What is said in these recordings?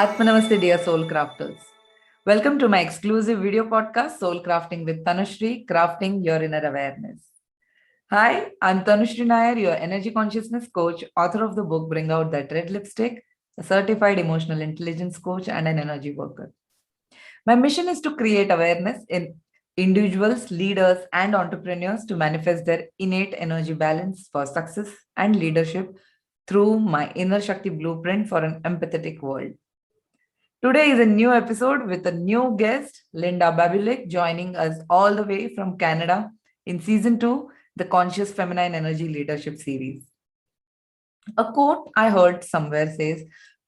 Atmanamaste, dear soul crafters. Welcome to my exclusive video podcast, Soul Crafting with Tanushree, Crafting Your Inner Awareness. Hi, I'm Tanushree Nair, your energy consciousness coach, author of the book Bring Out That Red Lipstick, a certified emotional intelligence coach, and an energy worker. My mission is to create awareness in individuals, leaders, and entrepreneurs to manifest their innate energy balance for success and leadership through my inner Shakti blueprint for an empathetic world. Today is a new episode with a new guest, Linda Babulic, joining us all the way from Canada in season 2, the Conscious Feminine Energy Leadership series. A quote I heard somewhere says,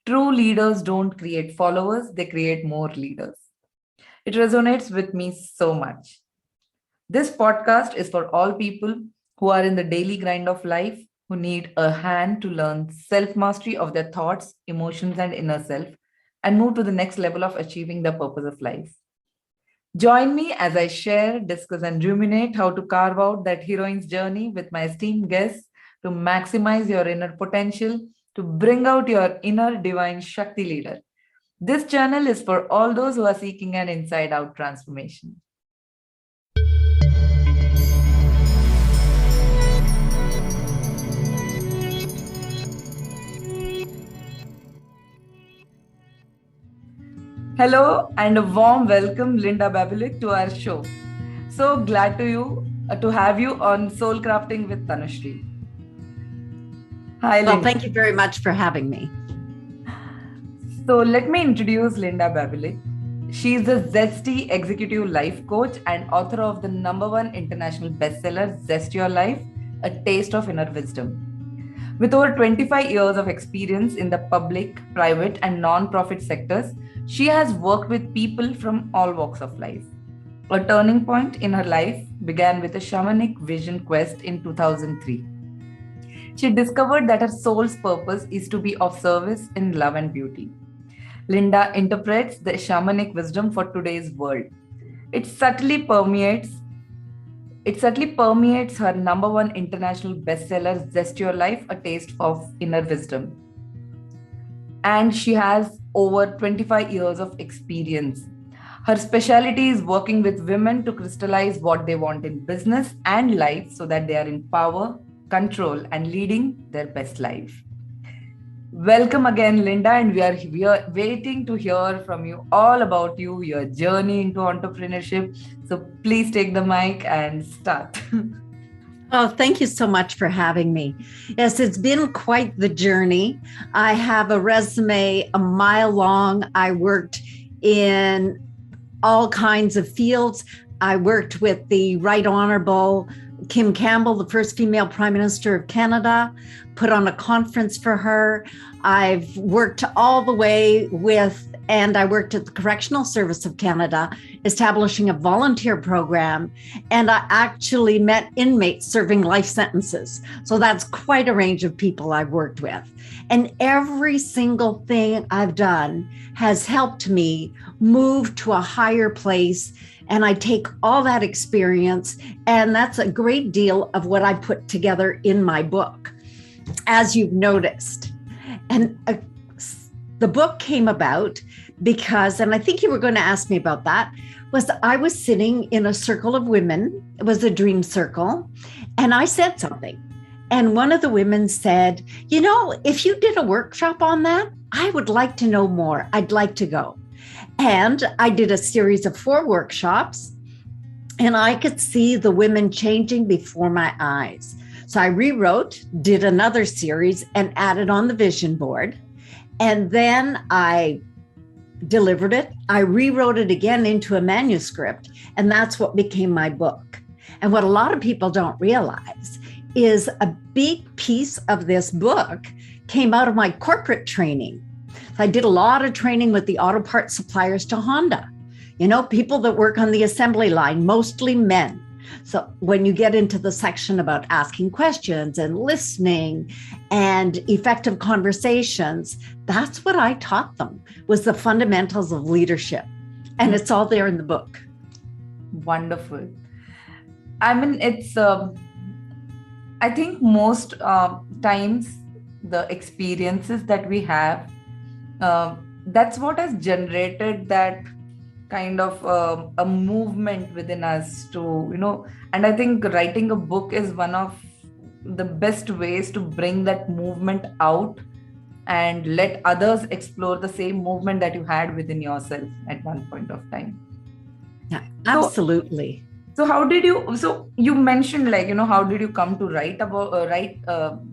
"True leaders don't create followers, they create more leaders." It resonates with me so much. This podcast is for all people who are in the daily grind of life, who need a hand to learn self mastery of their thoughts, emotions, and inner self, and move to the next level of achieving the purpose of life. Join me as I share, discuss, and ruminate how to carve out that heroine's journey with my esteemed guests to maximize your inner potential, to bring out your inner divine Shakti leader. This channel is for all those who are seeking an inside out transformation. Hello and a warm welcome, Linda Babulic, to our show. So glad to have you on Soul Crafting with Tanushree. Hi, Linda. Well, thank you very much for having me. So let me introduce Linda Babulic. She is a ZESTy executive life coach and author of the #1 international bestseller, Zest Your Life, A Taste of Inner Wisdom. With over 25 years of experience in the public, private, and non-profit sectors, she has worked with people from all walks of life. A turning point in her life began with a shamanic vision quest in 2003. She discovered that her soul's purpose is to be of service in love and beauty. Linda interprets the shamanic wisdom for today's world. It subtly permeates her #1 international bestseller, Zest Your Life, A Taste of Inner Wisdom. And she has over 25 years of experience. Her specialty is working with women to crystallize what they want in business and life so that they are in power, control, and leading their best life. Welcome again, Linda, and we are waiting to hear from you all about you, your journey into entrepreneurship. So please take the mic and start. Oh, thank you so much for having me. Yes, it's been quite the journey. I have a resume a mile long. I worked in all kinds of fields. I worked with the Right Honorable Kim Campbell, the first female Prime Minister of Canada, put on a conference for her. I've worked all the way and I worked at the Correctional Service of Canada, establishing a volunteer program. And I actually met inmates serving life sentences. So that's quite a range of people I've worked with. And every single thing I've done has helped me move to a higher place. And I take all that experience, and that's a great deal of what I put together in my book, as you've noticed. And the book came about because, and I think you were going to ask me about that, was I was sitting in a circle of women. It was a dream circle. And I said something. And one of the women said, "You know, if you did a workshop on that, I would like to know more. I'd like to go." And I did a series of 4 workshops, and I could see the women changing before my eyes. So I rewrote, did another series, and added on the vision board. And then I delivered it. I rewrote it again into a manuscript, and that's what became my book. And what a lot of people don't realize is a big piece of this book came out of my corporate training. I did a lot of training with the auto parts suppliers to Honda, people that work on the assembly line, mostly men. So when you get into the section about asking questions and listening and effective conversations, that's what I taught them, was the fundamentals of leadership. And it's all there in the book. Wonderful. I mean, I think most times the experiences that we have that's what has generated that kind of a movement within us to, and I think writing a book is one of the best ways to bring that movement out and let others explore the same movement that you had within yourself at one point of time. Yeah, absolutely. So how did you, so you mentioned, like, how did you come to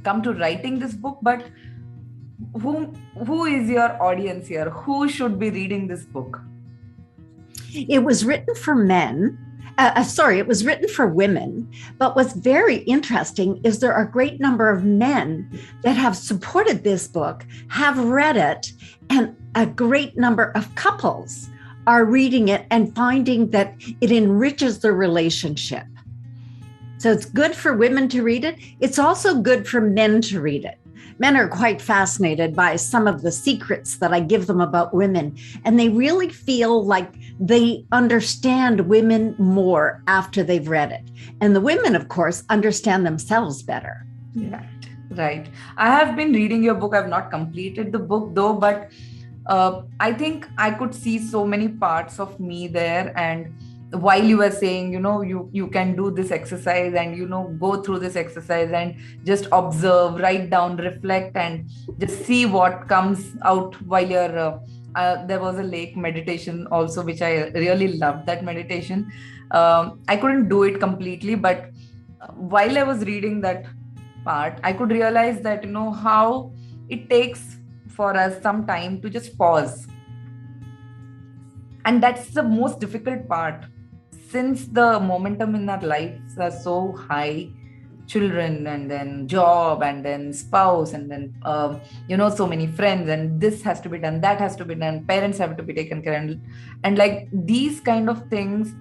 come to writing this book, but who is your audience here? Who should be reading this book? It was written for men. It was written for women. But what's very interesting is there are a great number of men that have supported this book, have read it, and a great number of couples are reading it and finding that it enriches their relationship. So it's good for women to read it. It's also good for men to read it. Men are quite fascinated by some of the secrets that I give them about women, and they really feel like they understand women more after they've read it. And the women, of course, understand themselves better. Right. I have been reading your book. I've not completed the book though, but I think I could see so many parts of me there. And while you were saying, you can do this exercise and, go through this exercise and just observe, write down, reflect, and just see what comes out while you're, there was a lake meditation also, which I really loved that meditation. I couldn't do it completely, but while I was reading that part, I could realize that, how it takes for us some time to just pause. And that's the most difficult part. Since the momentum in our lives are so high, children and then job and then spouse and then, so many friends, and this has to be done, that has to be done, parents have to be taken care of. And like these kind of things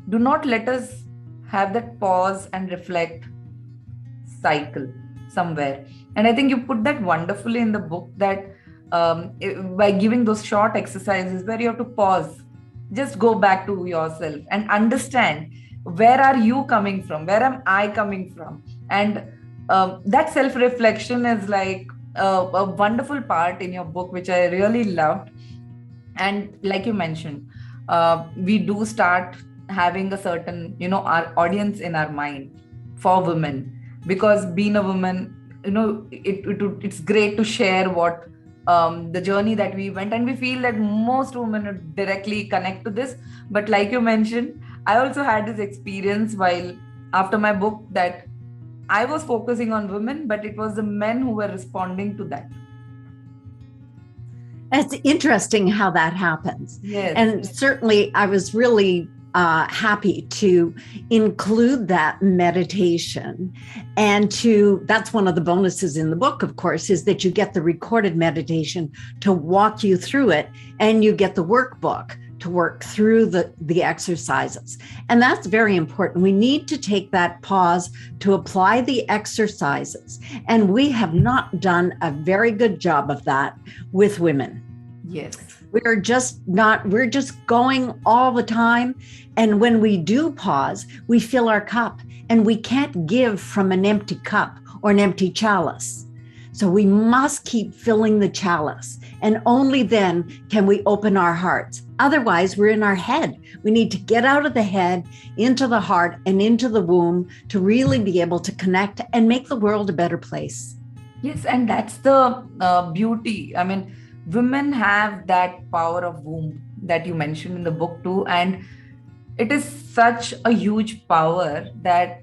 do not let us have that pause and reflect cycle somewhere. And I think you put that wonderfully in the book that by giving those short exercises where you have to pause, just go back to yourself and understand, where are you coming from, where am I coming from? And that self-reflection is like a wonderful part in your book, which I really loved. And like you mentioned, we do start having a certain, our audience in our mind for women, because being a woman, it's great to share what the journey that we went, and we feel that most women would directly connect to this. But like you mentioned, I also had this experience while after my book that I was focusing on women, but it was the men who were responding to that. It's interesting how that happens. Yes. And certainly I was really happy to include that meditation. And that's one of the bonuses in the book, of course, is that you get the recorded meditation to walk you through it, and you get the workbook to work through the exercises. And that's very important. We need to take that pause to apply the exercises. And we have not done a very good job of that with women. Yes. We're just going all the time. And when we do pause, we fill our cup, and we can't give from an empty cup or an empty chalice. So we must keep filling the chalice, and only then can we open our hearts. Otherwise, we're in our head. We need to get out of the head, into the heart, and into the womb to really be able to connect and make the world a better place. Yes, and that's the beauty. I mean, women have that power of womb that you mentioned in the book too, and it is such a huge power that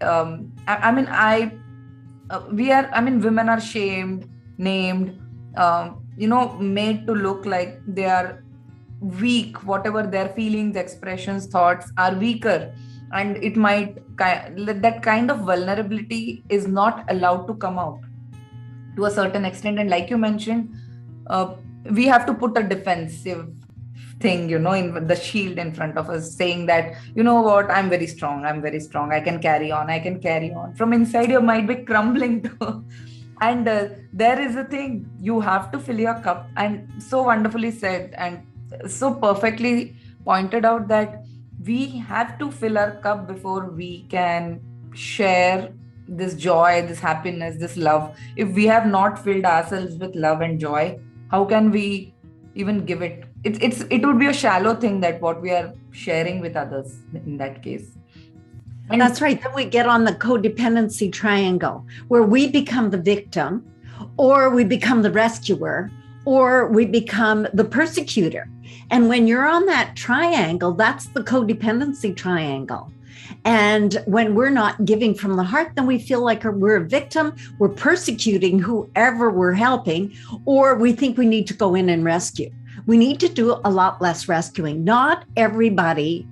women are shamed, named, made to look like they are weak, whatever their feelings, expressions, thoughts are weaker, and it might that kind of vulnerability is not allowed to come out to a certain extent. And like you mentioned, we have to put a defensive thing, in the shield in front of us, saying that, what, I'm very strong, I can carry on. From inside, you might be crumbling too. And there is a thing, you have to fill your cup. And so wonderfully said and so perfectly pointed out that we have to fill our cup before we can share this joy, this happiness, this love. If we have not filled ourselves with love and joy, how can we even give it. It would be a shallow thing that what we are sharing with others in that case. And that's right. Then we get on the codependency triangle where we become the victim, or we become the rescuer, or we become the persecutor. And when you're on that triangle, that's the codependency triangle. And when we're not giving from the heart, then we feel like we're a victim, we're persecuting whoever we're helping, or we think we need to go in and rescue. We need to do a lot less rescuing. Not everybody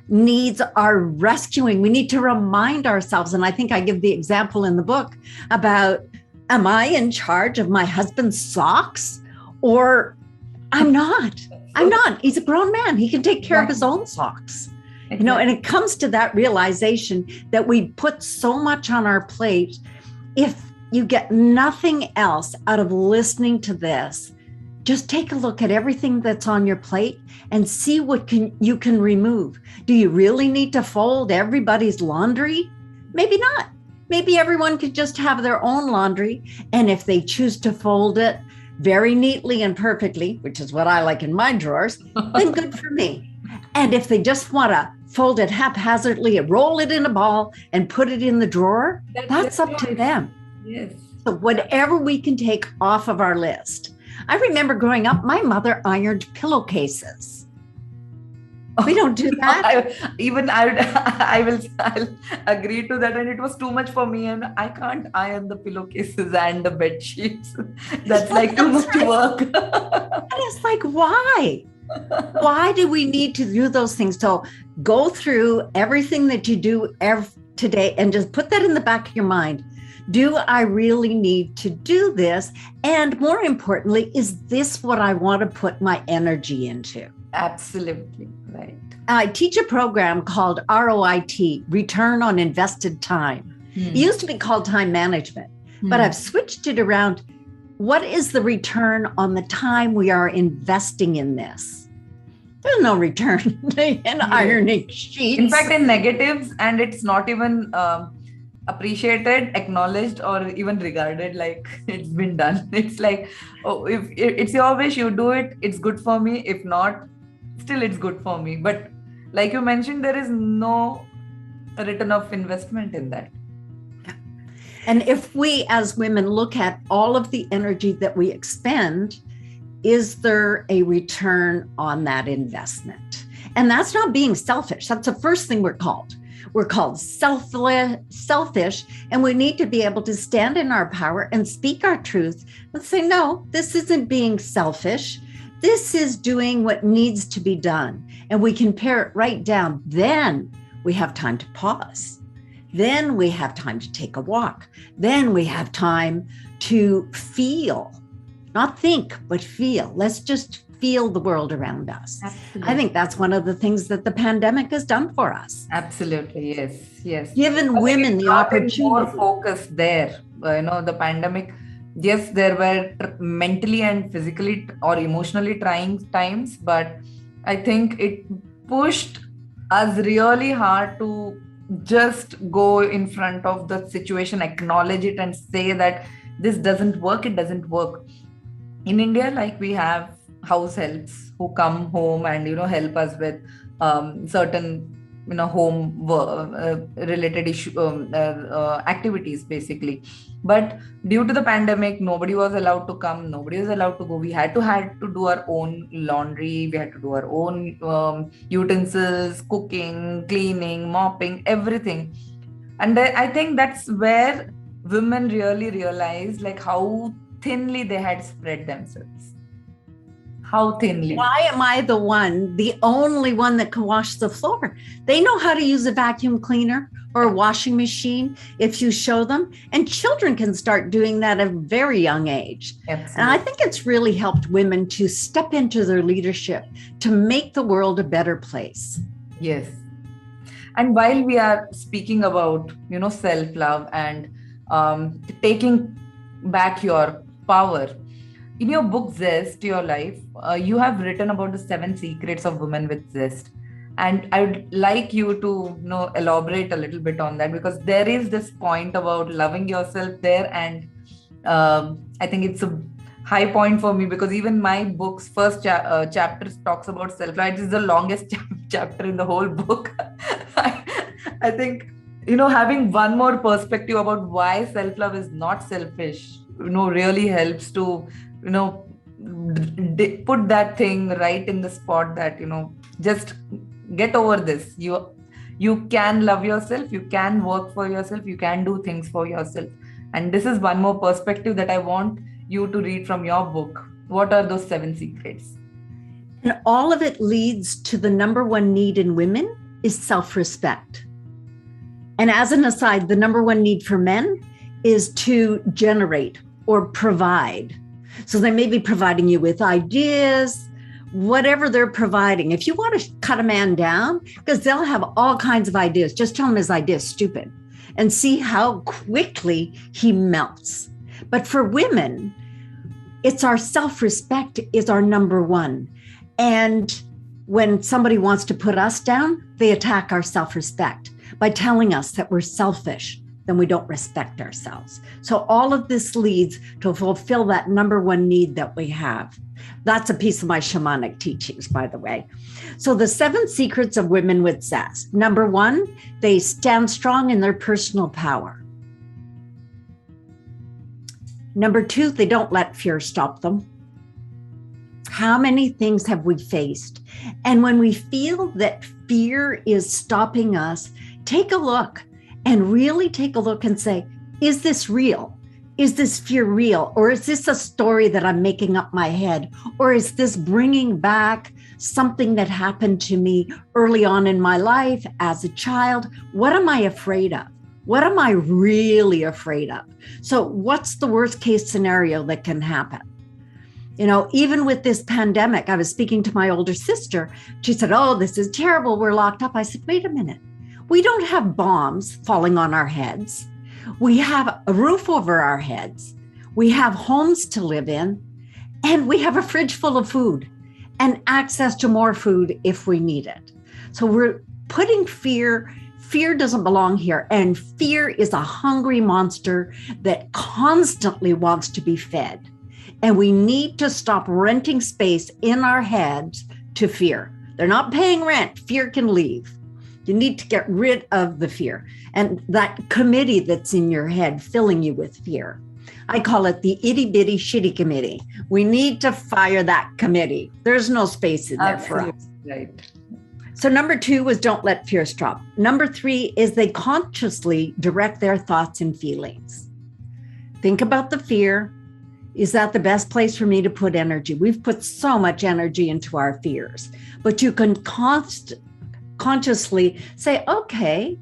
needs our rescuing. We need to remind ourselves. And I think I give the example in the book about, am I in charge of my husband's socks? Or I'm not. He's a grown man. He can take care of his own socks. You know, and it comes to that realization that we put so much on our plate. If you get nothing else out of listening to this, just take a look at everything that's on your plate and see what you can remove. Do you really need to fold everybody's laundry? Maybe not. Maybe everyone could just have their own laundry. And if they choose to fold it very neatly and perfectly, which is what I like in my drawers, then good for me. And if they just want to fold it haphazardly and roll it in a ball and put it in the drawer, that's up to them. Yes. So whatever we can take off of our list. I remember growing up, my mother ironed pillowcases. We don't do that. I'll agree to that. And it was too much for me. And I can't iron the pillowcases and the bed sheets. That's like too much work. And it's like, why? Why do we need to do those things? So go through everything that you do today and just put that in the back of your mind. Do I really need to do this? And more importantly, is this what I want to put my energy into? Absolutely right. I teach a program called ROIT, Return on Invested Time. It used to be called time management, but I've switched it around. What is the return on the time we are investing in this? There's no return in ironing sheets. In fact, in negatives, and it's not even appreciated, acknowledged, or even regarded like it's been done. It's like, oh, if it's your wish, you do it, it's good for me. If not, still it's good for me. But like you mentioned, there is no return of investment in that. And if we as women look at all of the energy that we expend, is there a return on that investment? And that's not being selfish. That's the first thing we're called. We're called selfish, and we need to be able to stand in our power and speak our truth and say, no, this isn't being selfish. This is doing what needs to be done. And we can pare it right down. Then we have time to pause. Then we have time to take a walk. Then we have time to feel, not think, but feel. Let's just feel the world around us. Absolutely. I think that's one of the things that the pandemic has done for us. Absolutely. Yes. Given women the opportunity. More focus there. The pandemic, yes, there were mentally and physically or emotionally trying times, but I think it pushed us really hard to just go in front of the situation, acknowledge it, and say that this doesn't work, it doesn't work. In India, like, we have house helps who come home and help us with certain home related issue activities basically. But due to the pandemic, nobody was allowed to come, nobody was allowed to go. We had to do our own laundry, we had to do our own utensils, cooking, cleaning, mopping, everything. And I think that's where women really realized like how thinly they had spread themselves. How thinly. Why am I the only one that can wash the floor? They know how to use a vacuum cleaner or a washing machine if you show them. And children can start doing that at a very young age. Absolutely. And I think it's really helped women to step into their leadership to make the world a better place. Yes. And while we are speaking about, self-love and taking back your power, in your book, Zest, Your Life, you have written about the 7 secrets of women with zest. And I would like you to elaborate a little bit on that, because there is this point about loving yourself there. And I think it's a high point for me, because even my book's first chapter talks about self-love. It is the longest chapter in the whole book. I think, having one more perspective about why self-love is not selfish, really helps to, put that thing right in the spot that, just get over this. You can love yourself, you can work for yourself, you can do things for yourself. And this is one more perspective that I want you to read from your book. What are those 7 secrets? And all of it leads to the number one need in women is self-respect. And as an aside, the number one need for men is to generate or provide. So they may be providing you with ideas, whatever they're providing. If you want to cut a man down, because they'll have all kinds of ideas, just tell him his idea is stupid and see how quickly he melts. But for women, it's our self-respect is our number one. And when somebody wants to put us down, they attack our self-respect by telling us that we're selfish, then we don't respect ourselves. So all of this leads to fulfill that number one need that we have. That's a piece of my shamanic teachings, by the way. So the 7 secrets of women with zest. Number 1, they stand strong in their personal power. Number 2, they don't let fear stop them. How many things have we faced? And when we feel that fear is stopping us, take a look and really take a look and say, is this real? Is this fear real? Or is this a story that I'm making up my head? Or is this bringing back something that happened to me early on in my life as a child? What am I afraid of? What am I really afraid of? So what's the worst case scenario that can happen? Even with this pandemic, I was speaking to my older sister. She said, oh, this is terrible. We're locked up. I said, wait a minute. We don't have bombs falling on our heads. We have a roof over our heads. We have homes to live in, and we have a fridge full of food and access to more food if we need it. So we're putting fear doesn't belong here. And fear is a hungry monster that constantly wants to be fed. And we need to stop renting space in our heads to fear. They're not paying rent. Fear can leave. You need to get rid of the fear and that committee that's in your head filling you with fear. I call it the itty bitty shitty committee. We need to fire that committee. There's no space in there for us. Right. So number 2 was don't let fear stop. Number 3 is they consciously direct their thoughts and feelings. Think about the fear. Is that the best place for me to put energy? We've put so much energy into our fears, but you can consciously say, okay,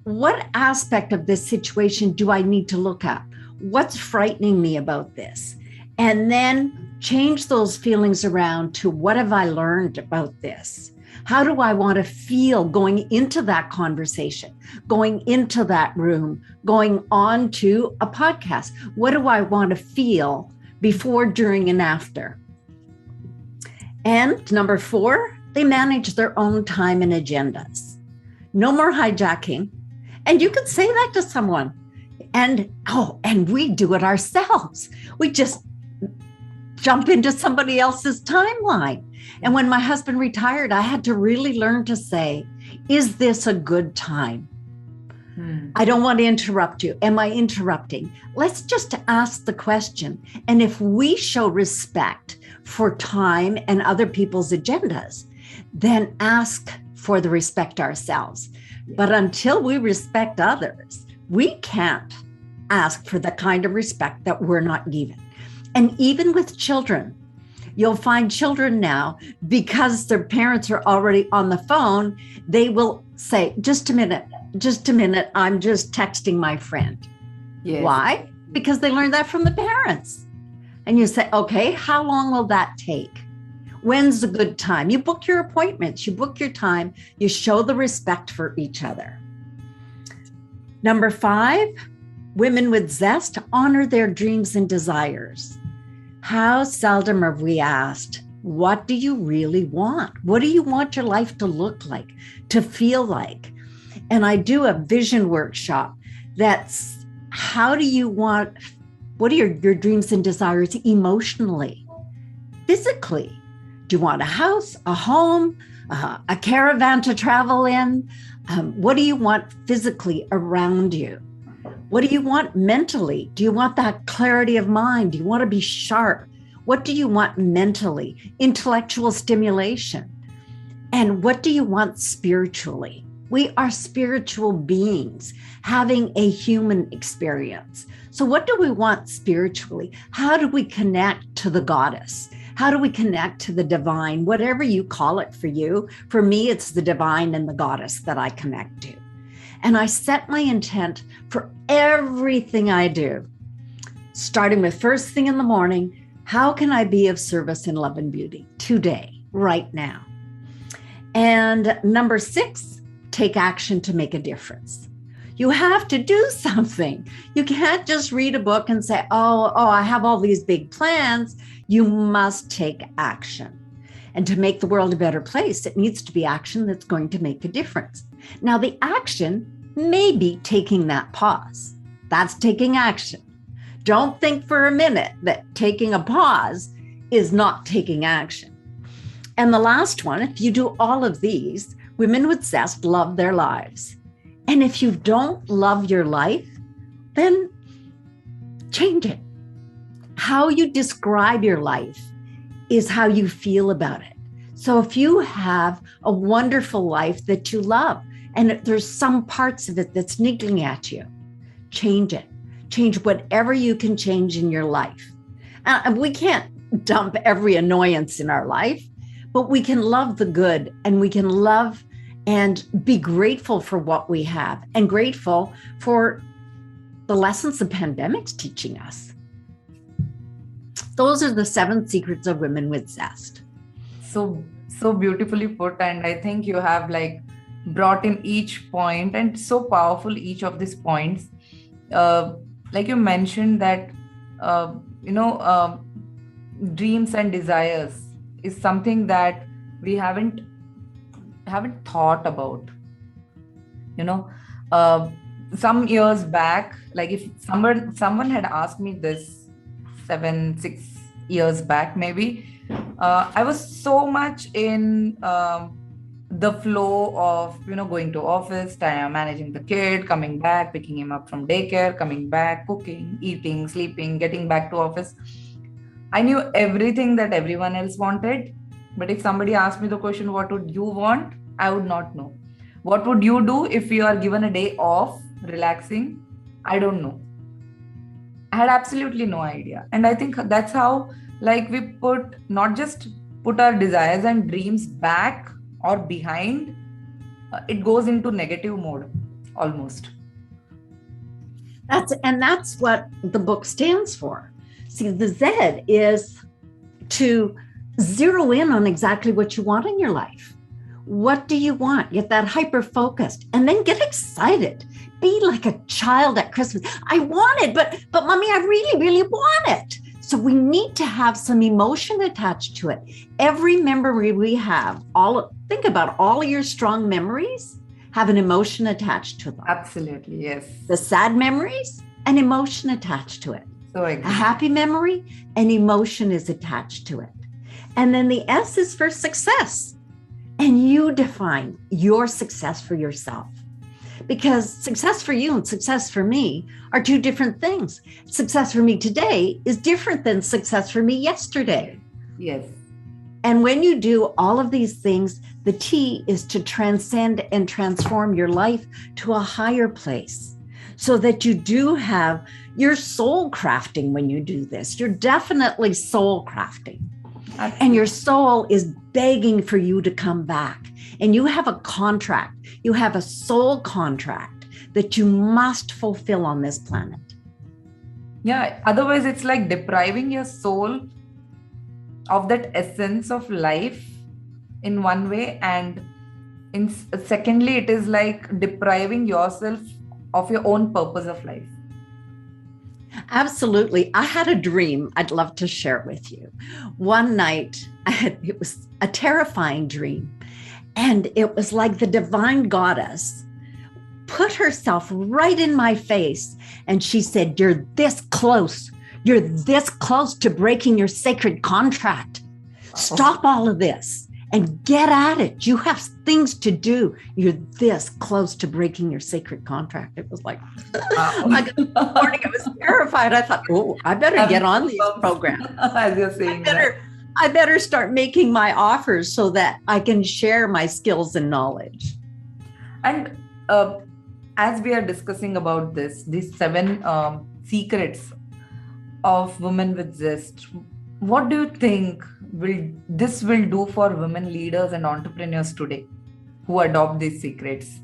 what aspect of this situation do I need to look at? What's frightening me about this? And then change those feelings around to what have I learned about this? How do I want to feel going into that conversation, going into that room, going on to a podcast? What do I want to feel before, during, and after? And number 4, they manage their own time and agendas. No more hijacking. And you can say that to someone. And we do it ourselves. We just jump into somebody else's timeline. And when my husband retired, I had to really learn to say, is this a good time? I don't want to interrupt you. Am I interrupting? Let's just ask the question. And if we show respect for time and other people's agendas, then ask for the respect ourselves. But until we respect others, we can't ask for the kind of respect that we're not given. And even with children, you'll find children now, because their parents are already on the phone, they will say, just a minute, I'm just texting my friend. Yes. Why? Because they learned that from the parents. And you say, okay, how long will that take? When's a good time? You book your appointments, you book your time, you show the respect for each other. Number 5, women with zest honor their dreams and desires. How seldom are we asked, what do you really want? What do you want your life to look like, to feel like? And I do a vision workshop that's how do you want What are your dreams and desires emotionally, physically? Do you want a house, a home, a caravan to travel in? What do you want physically around you? What do you want mentally? Do you want that clarity of mind? Do you want to be sharp? What do you want mentally? Intellectual stimulation. And what do you want spiritually? We are spiritual beings having a human experience. So what do we want spiritually? How do we connect to the goddess? How do we connect to the divine? Whatever you call it for you. For me, it's the divine and the goddess that I connect to. And I set my intent for everything I do, starting with first thing in the morning. How can I be of service in love and beauty today, right now? And number 6, take action to make a difference. You have to do something. You can't just read a book and say, oh, I have all these big plans. You must take action. And to make the world a better place, it needs to be action that's going to make a difference. Now, the action may be taking that pause. That's taking action. Don't think for a minute that taking a pause is not taking action. And the last one, if you do all of these, women with zest love their lives. And if you don't love your life, then change it. How you describe your life is how you feel about it. So if you have a wonderful life that you love, and if there's some parts of it that's niggling at you, change it. Change whatever you can change in your life. And we can't dump every annoyance in our life, but we can love the good, and we can love and be grateful for what we have, and grateful for the lessons the pandemic's teaching us. Those are the 7 secrets of women with zest. So beautifully put. And I think you have brought in each point, and so powerful, each of these points. Like you mentioned that, dreams and desires is something that we haven't thought about. Some years back, if someone had asked me this 6 years back, maybe, I was so much in the flow of, going to office, managing the kid, coming back, picking him up from daycare, coming back, cooking, eating, sleeping, getting back to office. I knew everything that everyone else wanted. But if somebody asked me the question, what would you want? I would not know. What would you do if you are given a day off, relaxing? I don't know. I had absolutely no idea. And I think that's how, we not just put our desires and dreams back or behind, it goes into negative mode almost. That's what the book stands for. See, the Z is to zero in on exactly what you want in your life. What do you want? Get that hyper focused, and then get excited. Be like a child at Christmas. I want it, but mommy, I really, really want it. So we need to have some emotion attached to it. Every memory we have, think about all of your strong memories have an emotion attached to them. Absolutely, yes. The sad memories, an emotion attached to it. So I agree. A happy memory, an emotion is attached to it. And then the S is for success. And you define your success for yourself. Because success for you and success for me are 2 different things. Success for me today is different than success for me yesterday. Yes. And when you do all of these things, the T is to transcend and transform your life to a higher place, so that you do have your soul crafting when you do this. You're definitely soul crafting. And your soul is begging for you to come back. And you have a contract. You have a soul contract that you must fulfill on this planet. Yeah, otherwise it's like depriving your soul of that essence of life in one way, and secondly, it is like depriving yourself of your own purpose of life. Absolutely. I had a dream I'd love to share it with you. One night, it was a terrifying dream. And it was like the divine goddess put herself right in my face. And she said, "You're this close You're this close to breaking your sacred contract. Stop all of this and get at it. You have things to do. You're this close to breaking your sacred contract. It was like, I was terrified. I thought, oh, I better get on these programs. As you're saying, I better start making my offers so that I can share my skills and knowledge. And as we are discussing about these 7 secrets of women with zest, what do you think this will do for women leaders and entrepreneurs today who adopt these secrets?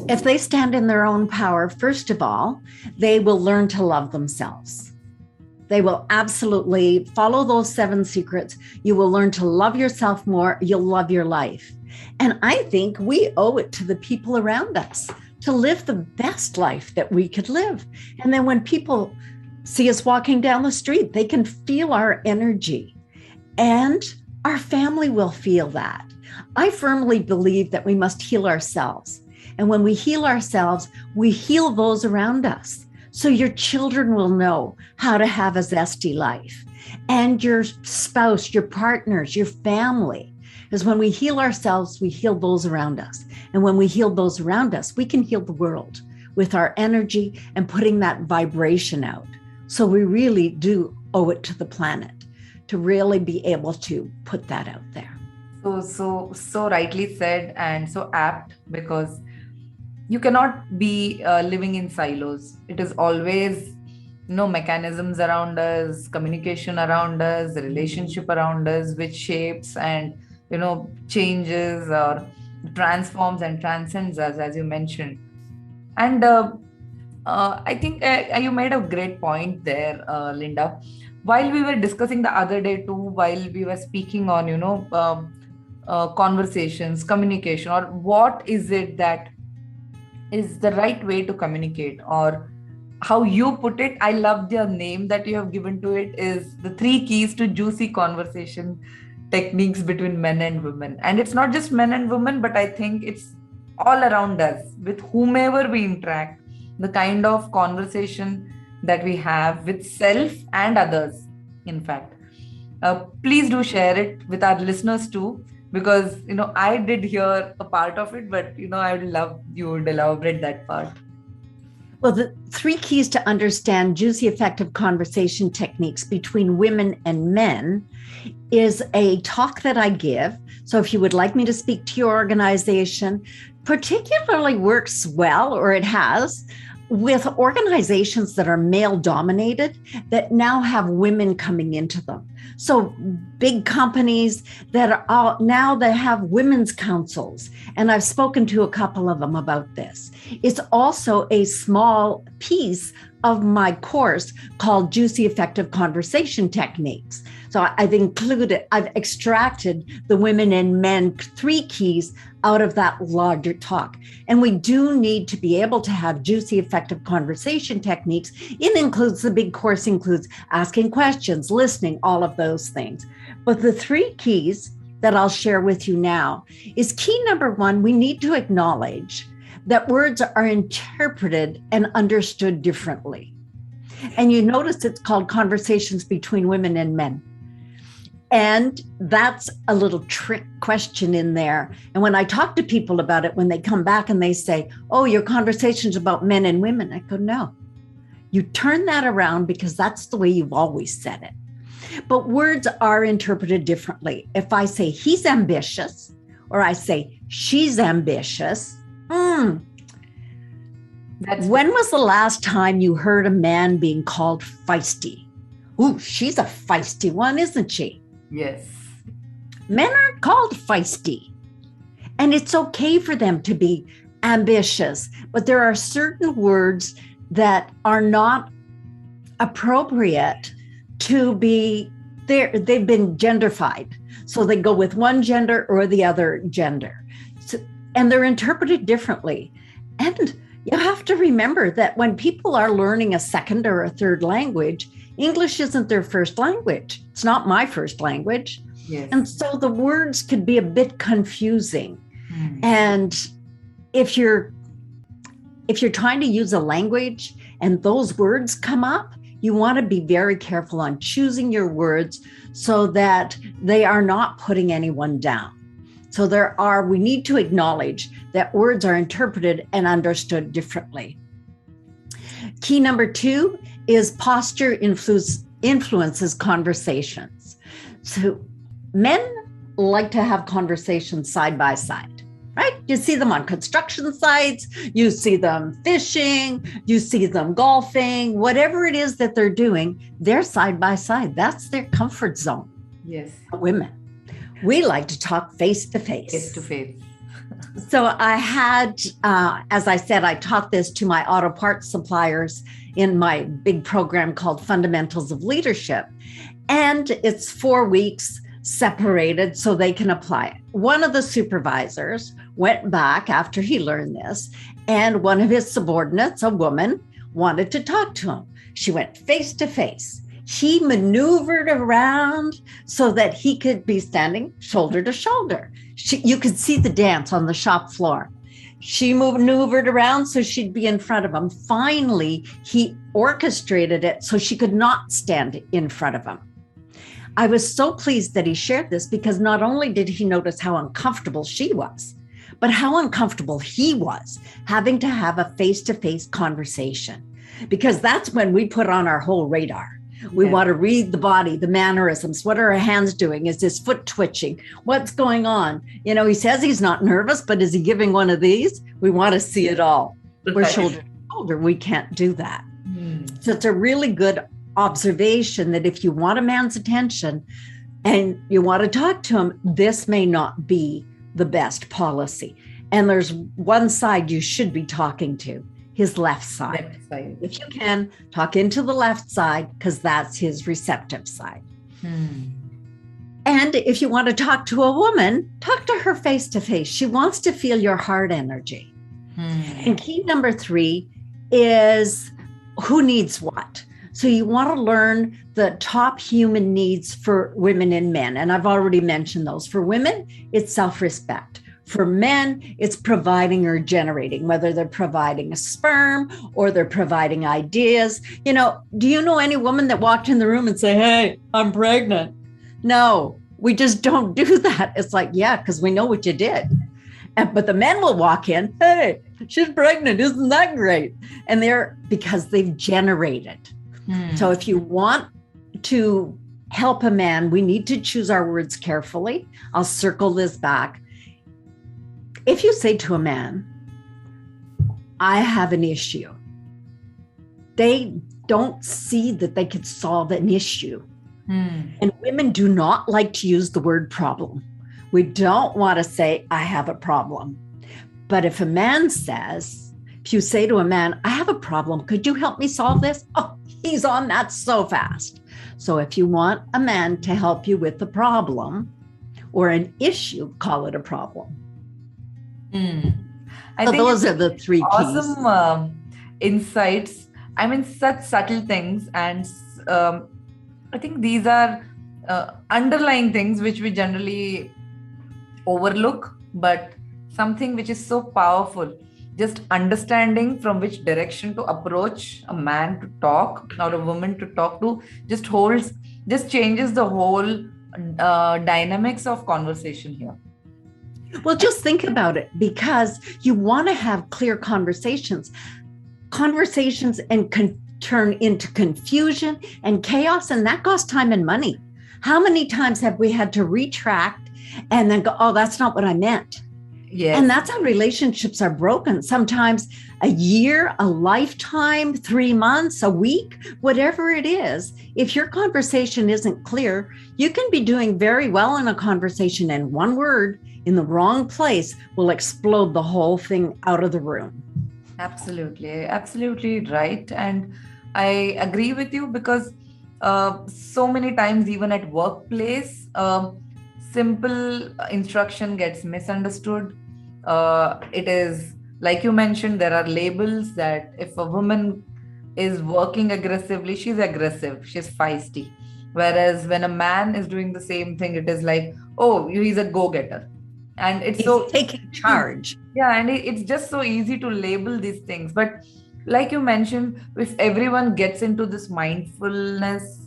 If they stand in their own power, first of all, they will learn to love themselves. They will absolutely follow those 7 secrets. You will learn to love yourself more. You'll love your life. And I think we owe it to the people around us to live the best life that we could live. And then when people see us walking down the street, they can feel our energy, and our family will feel that. I firmly believe that we must heal ourselves. And when we heal ourselves, we heal those around us. So your children will know how to have a zesty life, and your spouse, your partners, your family. Because when we heal ourselves, we heal those around us. And when we heal those around us, we can heal the world with our energy and putting that vibration out. So we really do owe it to the planet to really be able to put that out there. So rightly said, and so apt, because you cannot be living in silos. It is always, mechanisms around us, communication around us, the relationship around us, which shapes and, changes or transforms and transcends us, as you mentioned. And I think you made a great point there, Linda. While we were discussing the other day too, while we were speaking on, conversations, communication, or what is it that is the right way to communicate, or how you put it. I love the name that you have given to it, is the 3 keys to juicy conversation techniques between men and women. And it's not just men and women, but I think it's all around us with whomever we interact, the kind of conversation that we have with self and others, in fact. Please do share it with our listeners too, because, I did hear a part of it, but, I would love you would elaborate that part. Well, the 3 keys to understand juicy, effective conversation techniques between women and men is a talk that I give. So if you would like me to speak to your organization, particularly works well, or it has, with organizations that are male dominated that now have women coming into them. So big companies that are all, now they have women's councils. And I've spoken to a couple of them about this. It's also a small piece of my course called Juicy Effective Conversation Techniques. So I've extracted the women and men 3 keys out of that larger talk. And we do need to be able to have juicy, effective conversation techniques. The big course includes asking questions, listening, all of those things. But the 3 keys that I'll share with you now is key number 1, we need to acknowledge that words are interpreted and understood differently. And you notice it's called Conversations Between Women and Men. And that's a little trick question in there. And when I talk to people about it, when they come back and they say, oh, your conversation's about men and women, I go, no, you turn that around because that's the way you've always said it. But words are interpreted differently. If I say he's ambitious, or I say she's ambitious, when was the last time you heard a man being called feisty? Ooh, she's a feisty one, isn't she? Yes. Men aren't called feisty. And it's okay for them to be ambitious, but there are certain words that are not appropriate to be there. They've been genderfied. So they go with one gender or the other gender. And they're interpreted differently. And you have to remember that when people are learning a second or a third language, English isn't their first language. It's not my first language. Yes. And so the words could be a bit confusing. And if you're trying to use a language and those words come up, you want to be very careful on choosing your words so that they are not putting anyone down. So we need to acknowledge that words are interpreted and understood differently. Key number 2 is posture influences conversations. So men like to have conversations side by side, right? You see them on construction sites, you see them fishing, you see them golfing, whatever it is that they're doing, they're side by side. That's their comfort zone. Yes. Women, we like to talk face to face. Face to face. So I had, as I said, I taught this to my auto parts suppliers in my big program called Fundamentals of Leadership. And it's 4 weeks separated so they can apply it. One of the supervisors went back after he learned this, and one of his subordinates, a woman, wanted to talk to him. She went face to face. He maneuvered around so that he could be standing shoulder to shoulder. You could see the dance on the shop floor. She maneuvered around so she'd be in front of him. Finally, he orchestrated it so she could not stand in front of him. I was so pleased that he shared this because not only did he notice how uncomfortable she was, but how uncomfortable he was having to have a face-to-face conversation, because that's when we put on our whole radar. We want to read the body, the mannerisms. What are her hands doing? Is his foot twitching? What's going on? You know, he says he's not nervous, but is he giving one of these? We want to see it all. We're shoulder to shoulder. We can't do that. So it's a really good observation that if you want a man's attention and you want to talk to him, this may not be the best policy. And there's one side you should be talking to, his left side. If you can, talk into the left side because that's his receptive side. And if you want to talk to a woman, talk to her face to face. She wants to feel your heart energy. And key number 3 is who needs what. So you want to learn the top human needs for women and men. And I've already mentioned those. For women, it's self-respect. For men, it's providing or generating, whether they're providing a sperm or they're providing ideas. You know, do you know any woman that walked in the room and say, "Hey, I'm pregnant"? No, we just don't do that. It's like, yeah, because we know what you did. But the men will walk in, "Hey, she's pregnant. Isn't that great?" And because they've generated. So if you want to help a man, we need to choose our words carefully. I'll circle this back. If you say to a man, "I have an issue," they don't see that they could solve an issue. And women do not like to use the word problem. We don't want to say, "I have a problem." But if a man says, if you say to a man, "I have a problem, could you help me solve this?" Oh, he's on that so fast. So if you want a man to help you with the problem or an issue, call it a problem. I So think those are the 3 keys. Awesome insights. I mean, such subtle things. And I think these are underlying things which we generally overlook, but something which is so powerful. Just understanding from which direction to approach a man to talk or a woman to talk to just changes the whole dynamics of conversation here. Well, just think about it, because you want to have clear conversations and can turn into confusion and chaos, and that costs time and money. How many times have we had to retract and then go, "Oh, that's not what I meant"? Yes. And that's how relationships are broken. Sometimes a year, a lifetime, 3 months, a week, whatever it is. If your conversation isn't clear, you can be doing very well in a conversation, and one word in the wrong place will explode the whole thing out of the room. Absolutely right. And I agree with you because so many times, even at workplace, simple instruction gets misunderstood. It is, like you mentioned, there are labels that if a woman is working aggressively, she's aggressive, she's feisty. Whereas when a man is doing the same thing, it is like, "Oh, he's a go-getter." And it's He's taking charge. Yeah, and it's just so easy to label these things. But like you mentioned, if everyone gets into this mindfulness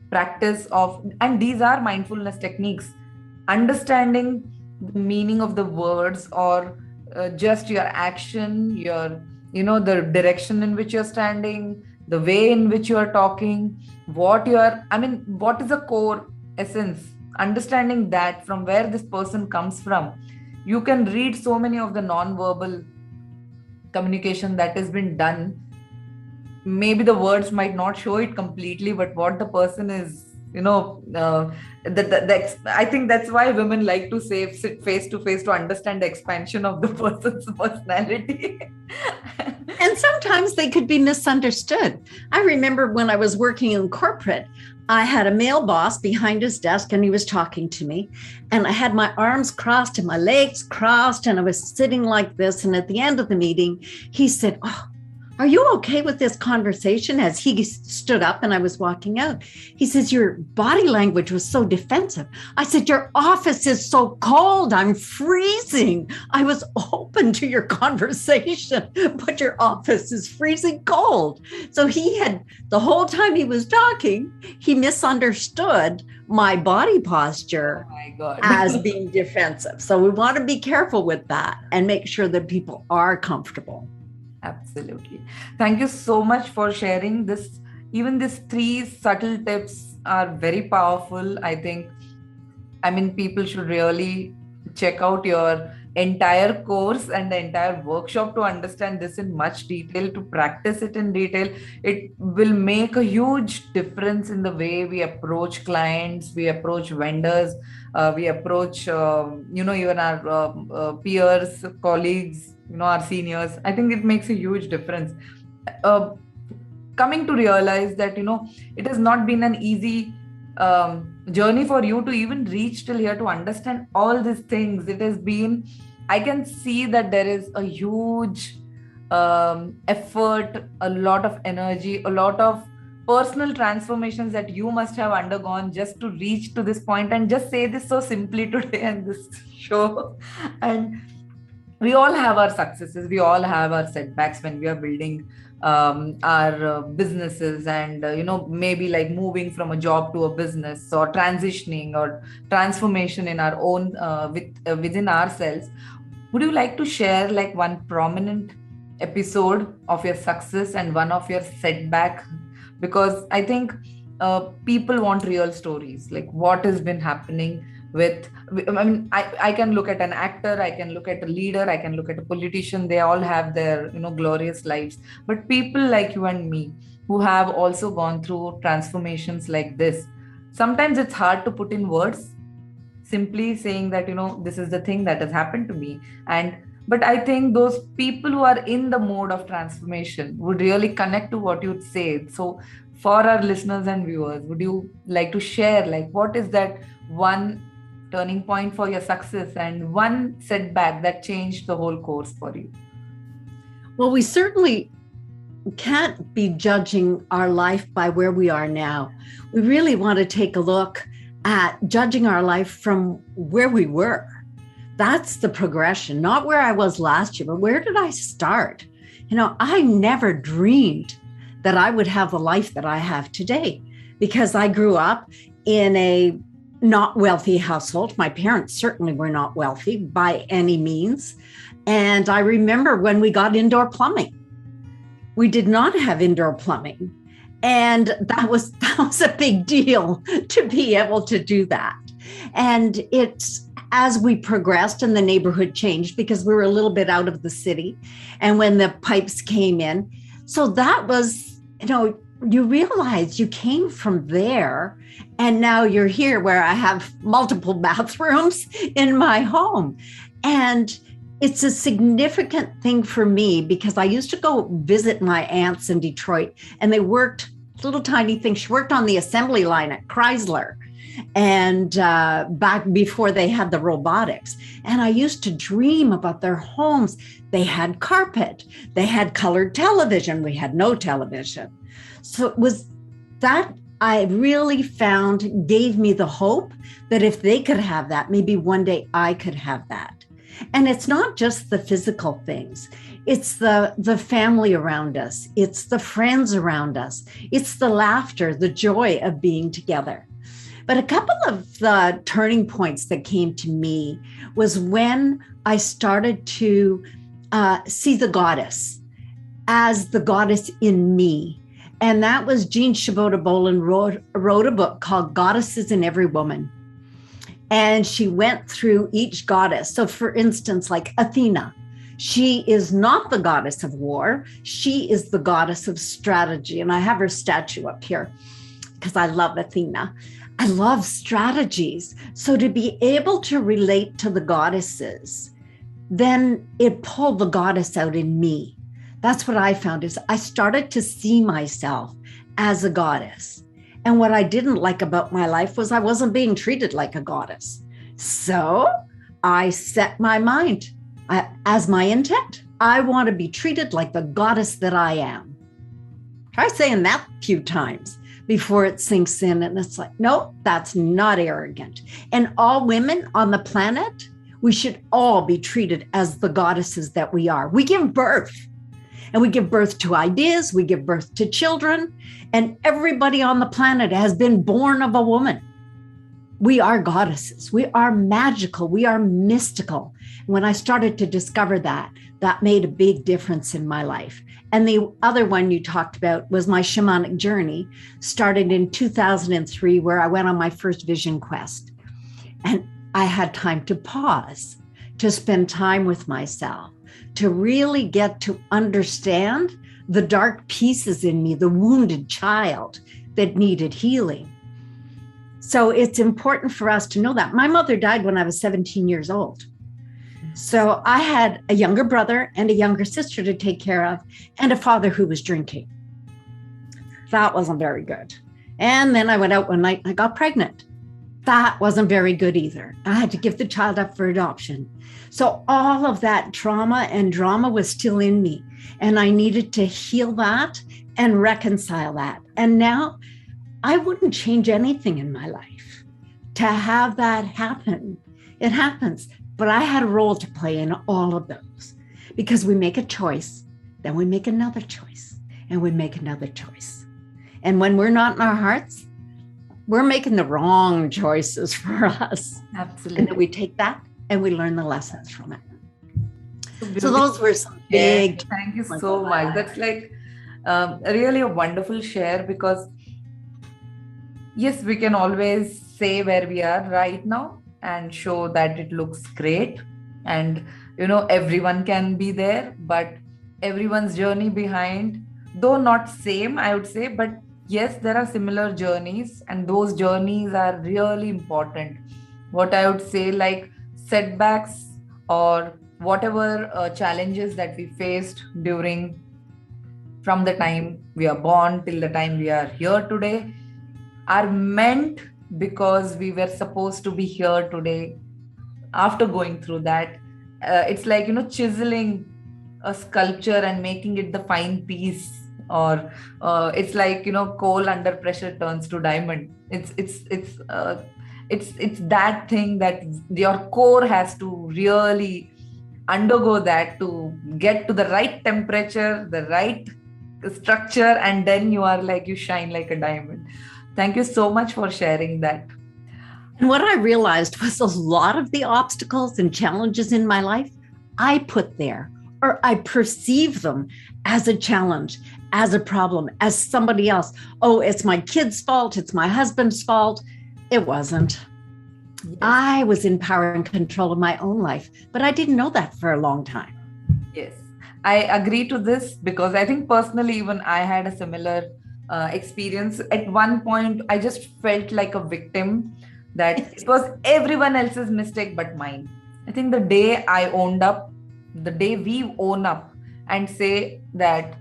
practice of, and these are mindfulness techniques, understanding the meaning of the words, or just your action, your, the direction in which you're standing, the way in which you are talking, what is the core essence, understanding that from where this person comes from, you can read so many of the non-verbal communication that has been done. Maybe the words might not show it completely, but what the person is, I think that's why women like to sit face to face to understand the expansion of the person's personality. And sometimes they could be misunderstood. I remember when I was working in corporate, I had a male boss behind his desk and he was talking to me, and I had my arms crossed and my legs crossed and I was sitting like this. And at the end of the meeting, he said, "Oh, are you okay with this conversation?" As he stood up and I was walking out, he says, "Your body language was so defensive." I said, "Your office is so cold. I'm freezing. I was open to your conversation, but your office is freezing cold." So he had, the whole time he was talking, he misunderstood my body posture as being defensive. So we want to be careful with that and make sure that people are comfortable. Absolutely. Thank you so much for sharing this. Even these 3 subtle tips are very powerful. People should really check out your entire course and the entire workshop to understand this in much detail, to practice it in detail. It will make a huge difference in the way we approach clients, we approach vendors, we approach, even our peers, colleagues, our seniors. I think it makes a huge difference. Coming to realize that, it has not been an easy journey for you to even reach till here to understand all these things. It has been, I can see that there is a huge effort, a lot of energy, a lot of personal transformations that you must have undergone just to reach to this point and just say this so simply today in this show. And we all have our successes, we all have our setbacks when we are building our businesses, and maybe like moving from a job to a business, or transitioning or transformation in our own within ourselves. Would you like to share like one prominent episode of your success and one of your setback? Because I think people want real stories, like what has been happening with, I can look at an actor, I can look at a leader, I can look at a politician. They all have their, glorious lives. But people like you and me, who have also gone through transformations like this, sometimes it's hard to put in words, simply saying that, this is the thing that has happened to me. But I think those people who are in the mode of transformation would really connect to what you'd say. So for our listeners and viewers, would you like to share, like, what is that one turning point for your success and one setback that changed the whole course for you? Well, we certainly can't be judging our life by where we are now. We really want to take a look at judging our life from where we were. That's the progression, not where I was last year, but where did I start? I never dreamed that I would have the life that I have today, because I grew up in a not wealthy household. My parents certainly were not wealthy by any means. And I remember when we got indoor plumbing, we did not have indoor plumbing. And that was a big deal to be able to do that. And it's, as we progressed and the neighborhood changed, because we were a little bit out of the city, and when the pipes came in, so that was, you realize you came from there and now you're here where I have multiple bathrooms in my home. And it's a significant thing for me, because I used to go visit my aunts in Detroit, and they worked little tiny things. She worked on the assembly line at Chrysler, and back before they had the robotics. And I used to dream about their homes. They had carpet, they had colored television. We had no television. So it was that I really found gave me the hope that if they could have that, maybe one day I could have that. And it's not just the physical things. It's the family around us. It's the friends around us. It's the laughter, the joy of being together. But a couple of the turning points that came to me was when I started to see the goddess as the goddess in me. And that was Jean Shibota-Bolen wrote a book called Goddesses in Every Woman. And she went through each goddess. So for instance, like Athena, she is not the goddess of war. She is the goddess of strategy. And I have her statue up here because I love Athena. I love strategies. So to be able to relate to the goddesses, then it pulled the goddess out in me. That's what I found is I started to see myself as a goddess. And what I didn't like about my life was I wasn't being treated like a goddess. So I set my mind as my intent. I want to be treated like the goddess that I am. Try saying that a few times before it sinks in. And it's like, no, that's not arrogant. And all women on the planet, we should all be treated as the goddesses that we are. We give birth. And we give birth to ideas, we give birth to children, and everybody on the planet has been born of a woman. We are goddesses. We are magical. We are mystical. When I started to discover that, that made a big difference in my life. And the other one you talked about was my shamanic journey, started in 2003, where I went on my first vision quest. And I had time to pause, to spend time with myself, to really get to understand the dark pieces in me, the wounded child that needed healing. So it's important for us to know that. My mother died when I was 17 years old. So I had a younger brother and a younger sister to take care of, and a father who was drinking. That wasn't very good. And then I went out one night and I got pregnant. That wasn't very good either. I had to give the child up for adoption. So all of that trauma and drama was still in me. And I needed to heal that and reconcile that. And now I wouldn't change anything in my life to have that happen. It happens. But I had a role to play in all of those because we make a choice, then we make another choice, and we make another choice. And when we're not in our hearts, we're making the wrong choices for us. Absolutely. And then we take that and we learn the lessons from it. So those were some big. Thank you so much. That's like really a wonderful share because yes, we can always say where we are right now and show that it looks great. And, everyone can be there, but everyone's journey behind, though not same, I would say, but yes, there are similar journeys and those journeys are really important. What I would say, like setbacks or whatever challenges that we faced from the time we are born till the time we are here today are meant because we were supposed to be here today. After going through that, it's like, chiseling a sculpture and making it the fine piece, or it's like, coal under pressure turns to diamond. It's that thing that your core has to really undergo that to get to the right temperature, the right structure, and then you shine like a diamond. Thank you so much for sharing that. And what I realized was a lot of the obstacles and challenges in my life, I put there, or I perceive them as a challenge, as a problem, as somebody else. Oh, it's my kid's fault. It's my husband's fault. It wasn't. Yes. I was in power and control of my own life, but I didn't know that for a long time. Yes, I agree to this because I think personally, even I had a similar experience. At one point, I just felt like a victim, that it was everyone else's mistake but mine. I think the day I owned up, the day we own up and say that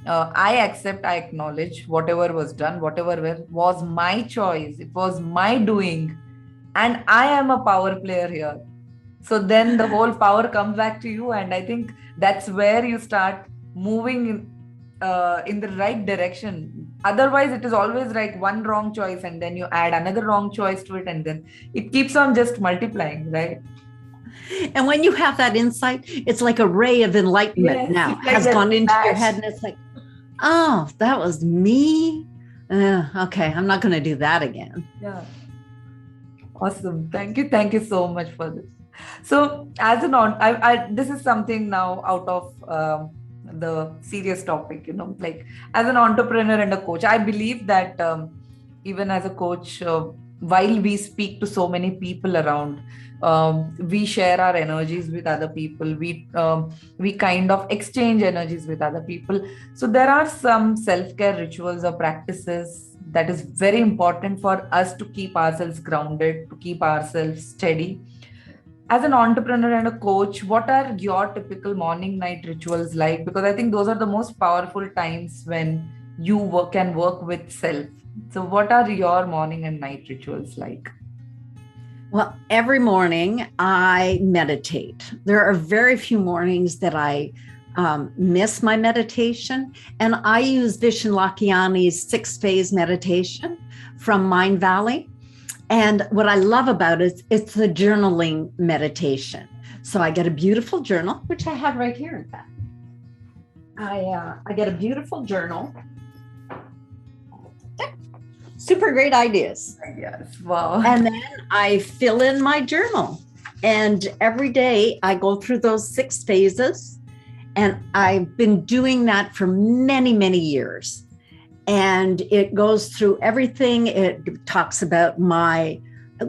I accept, I acknowledge whatever was done, whatever was my choice, it was my doing, and I am a power player here. So then the whole power comes back to you. And I think that's where you start moving in the right direction. Otherwise, it is always like one wrong choice and then you add another wrong choice to it, and then it keeps on just multiplying, right? And when you have that insight, it's like a ray of enlightenment now like has that gone into your flash. head. And it's like, oh, that was me. Okay, I'm not going to do that again. Yeah. Awesome. Thank you. Thank you so much for this. So as an this is something now out of the serious topic, like as an entrepreneur and a coach, I believe that even as a coach, while we speak to so many people around, we share our energies with other people. We kind of exchange energies with other people. So there are some self-care rituals or practices that is very important for us to keep ourselves grounded, to keep ourselves steady. As an entrepreneur and a coach, what are your typical morning night rituals like? Because I think those are the most powerful times when you can work with self. So what are your morning and night rituals like? Well, every morning I meditate. There are very few mornings that I miss my meditation. And I use Vishen Lakhiani's 6-phase meditation from Mind Valley. And what I love about it, it's the journaling meditation. So I get a beautiful journal, which I have right here, in fact. I get a beautiful journal. Super great ideas. Yes. Wow. And then I fill in my journal. And every day I go through those 6 phases. And I've been doing that for many, many years. And it goes through everything. It talks about my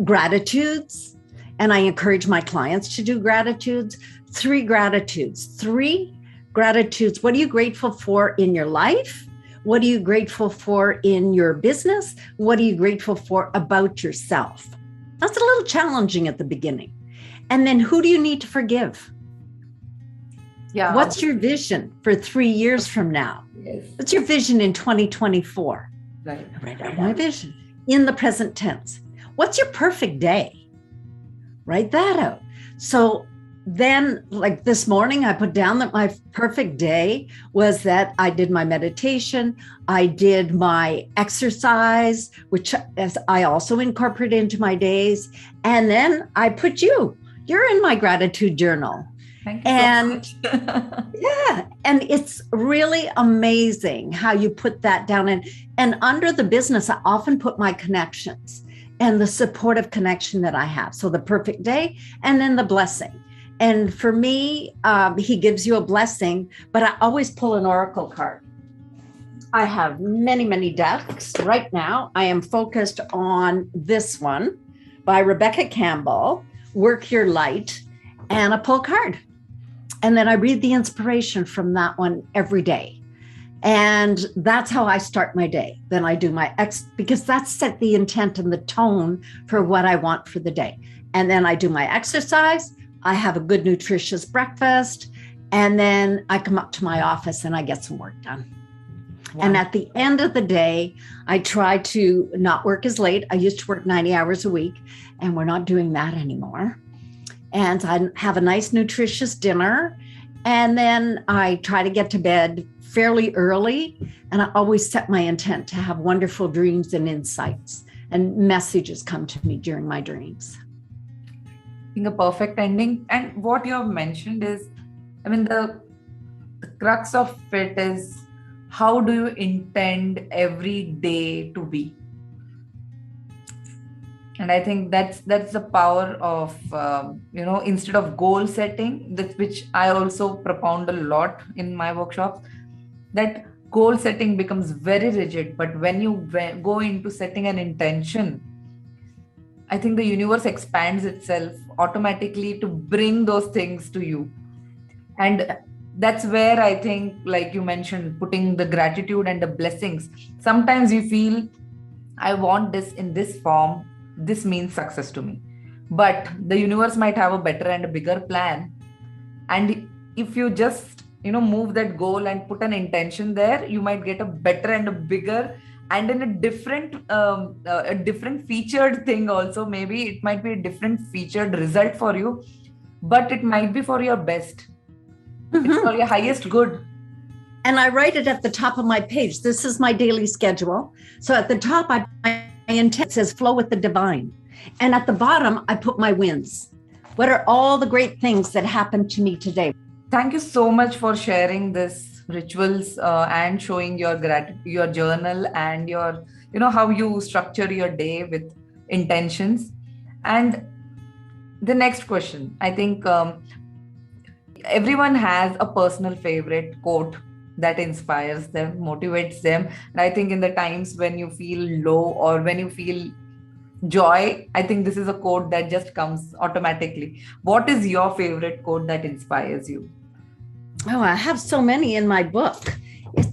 gratitudes. And I encourage my clients to do gratitudes. 3 gratitudes. 3 gratitudes. What are you grateful for in your life? What are you grateful for in your business? What are you grateful for about yourself? That's a little challenging at the beginning. And then who do you need to forgive? Yeah. What's your vision for 3 years from now? Yes. What's your vision in 2024? Right. Write out my vision in the present tense. What's your perfect day? Write that out. So then, like this morning, I put down that my perfect day was that I did my meditation, I did my exercise, which I also incorporate into my days. And then I put you're in my gratitude journal. Thank you so much. Yeah, and it's really amazing how you put that down. And under the business, I often put my connections and the supportive connection that I have. So the perfect day and then the blessing. And for me, he gives you a blessing, but I always pull an oracle card. I have many, many decks. Right now, I am focused on this one by Rebecca Campbell, Work Your Light, and a pull card. And then I read the inspiration from that one every day. And that's how I start my day. Then I do my because that's set the intent and the tone for what I want for the day. And then I do my exercise. I have a good, nutritious breakfast. And then I come up to my office and I get some work done. Wow. And at the end of the day, I try to not work as late. I used to work 90 hours a week, and we're not doing that anymore. And I have a nice, nutritious dinner. And then I try to get to bed fairly early. And I always set my intent to have wonderful dreams and insights, and messages come to me during my dreams. I think a perfect ending. And what you have mentioned is, the crux of it is, how do you intend every day to be? And I think that's the power of, instead of goal setting, which I also propound a lot in my workshops, that goal setting becomes very rigid. But when you go into setting an intention, I think the universe expands itself automatically to bring those things to you. And that's where I think, like you mentioned, putting the gratitude and the blessings. Sometimes you feel, I want this in this form. This means success to me. But the universe might have a better and a bigger plan. And if you just, move that goal and put an intention there, you might get a better and a bigger and in a different featured thing also. Maybe it might be a different featured result for you, but it might be for your best. Mm-hmm. It's for your highest good. And I write it at the top of my page. This is my daily schedule. So at the top, my intent says flow with the divine. And at the bottom, I put my wins. What are all the great things that happened to me today? Thank you so much for sharing this rituals and showing your your journal and your, how you structure your day with intentions. And the next question, I think everyone has a personal favorite quote that inspires them, motivates them. And I think in the times when you feel low or when you feel joy, I think this is a quote that just comes automatically. What is your favorite quote that inspires you? Oh, I have so many in my book. It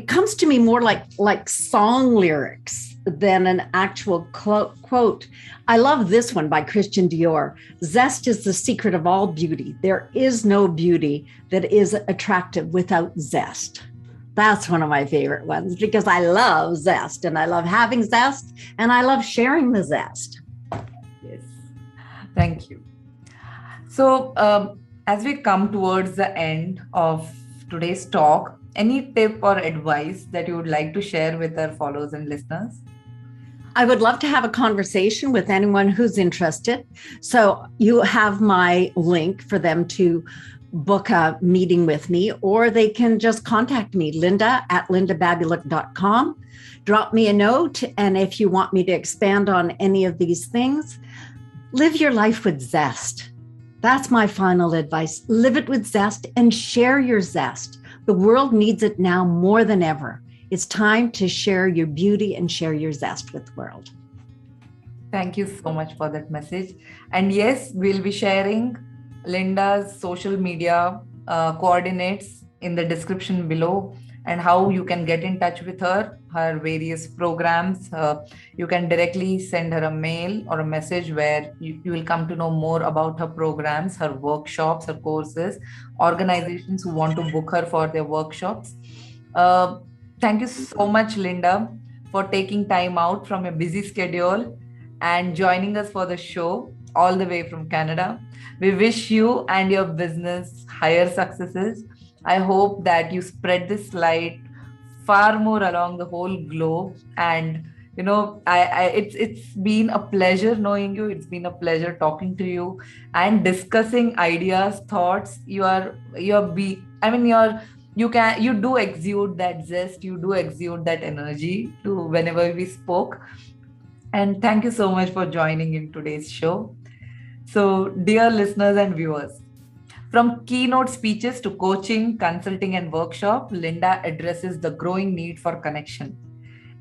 comes to me more like song lyrics than an actual quote. I love this one by Christian Dior. Zest is the secret of all beauty. There is no beauty that is attractive without zest. That's one of my favorite ones because I love zest and I love having zest and I love sharing the zest. Yes. Thank you. So, as we come towards the end of today's talk, any tip or advice that you would like to share with our followers and listeners? I would love to have a conversation with anyone who's interested. So you have my link for them to book a meeting with me, or they can just contact me, linda@lindababulic.com. Drop me a note. And if you want me to expand on any of these things, live your life with zest. That's my final advice. Live it with zest and share your zest. The world needs it now more than ever. It's time to share your beauty and share your zest with the world. Thank you so much for that message. And yes, we'll be sharing Linda's social media coordinates in the description below, and how you can get in touch with her various programs. You can directly send her a mail or a message where you will come to know more about her programs, her workshops, her courses, organizations who want to book her for their workshops. Thank you so much, Linda, for taking time out from your busy schedule and joining us for the show all the way from Canada. We wish you and your business higher successes. I hope that you spread this light far more along the whole globe. And it's been a pleasure knowing you. It's been a pleasure talking to you and discussing ideas, thoughts. You do exude that zest. You do exude that energy to whenever we spoke. And thank you so much for joining in today's show. So, dear listeners and viewers, from keynote speeches to coaching, consulting, and workshop, Linda addresses the growing need for connection.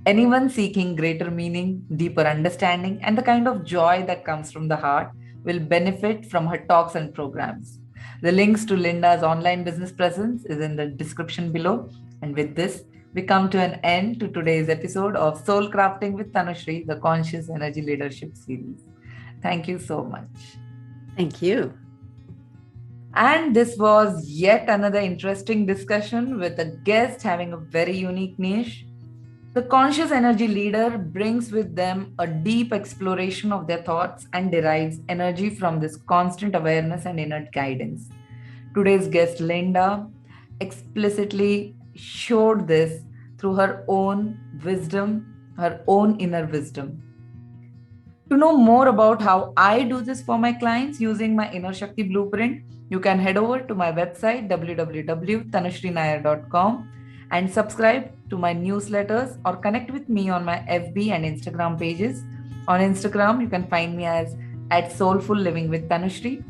Anyone seeking greater meaning, deeper understanding, and the kind of joy that comes from the heart will benefit from her talks and programs. The links to Linda's online business presence is in the description below. And with this, we come to an end to today's episode of Soul Crafting with Tanushree, the Conscious Energy Leadership series. Thank you so much. Thank you. And this was yet another interesting discussion with a guest having a very unique niche. The conscious energy leader brings with them a deep exploration of their thoughts and derives energy from this constant awareness and inner guidance. Today's guest, Linda, explicitly showed this through her own wisdom, her own inner wisdom. To know more about how I do this for my clients using my Inner Shakti Blueprint, you can head over to my website www.tanushreenair.com and subscribe to my newsletters or connect with me on my FB and Instagram pages. On Instagram, you can find me as @Soulful Living with Tanushree.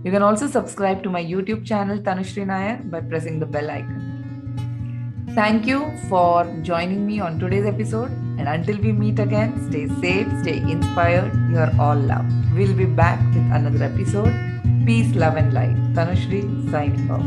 You can also subscribe to my YouTube channel Tanushree Nair by pressing the bell icon. Thank you for joining me on today's episode, and until we meet again, stay safe, stay inspired. You are all loved. We'll be back with another episode. Peace, love, and light. Tanushree signing off.